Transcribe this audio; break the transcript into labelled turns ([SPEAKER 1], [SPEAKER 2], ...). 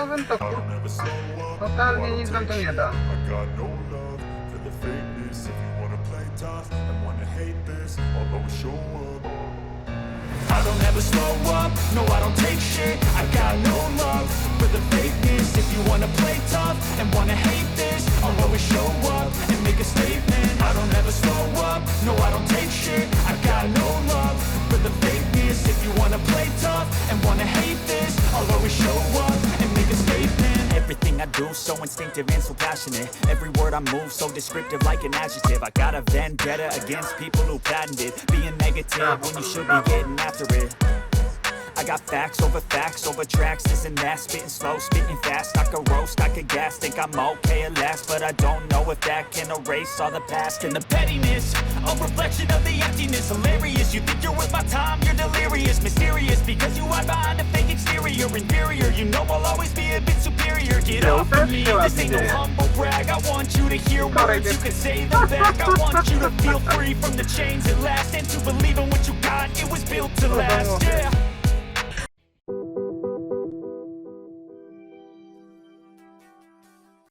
[SPEAKER 1] nowym toku totalnie nic wam to nie da.
[SPEAKER 2] I don't ever slow up, no I don't take shit. I got no love for the fakeness. If you wanna play tough and wanna hate this, I'll always show up and make a statement. I don't ever slow up, no I don't take shit. I got no love for the fakeness. If you wanna play tough and wanna hate this, I'll always show up and make a statement. Everything I do so instinctive and so passionate. Every word I move so descriptive like an adjective. I got a vendetta against people who patented being negative when you should be getting after it. I got facts over tracks, this and that. Spitting slow, spitting fast, I could roast, I could gas. Think I'm okay at last, but I don't know if that can erase all the past. And the pettiness, a reflection of the emptiness. Hilarious, you think you're worth my time, you're delirious. Mysterious, because you hide behind a fake exterior. Inferior, you know I'll always be a bit superior. Get off of me, this ain't no humble brag. I want you to hear words, you can say them back. I want you to feel free from the chains at last, and to believe in what you got, it was built to last, yeah.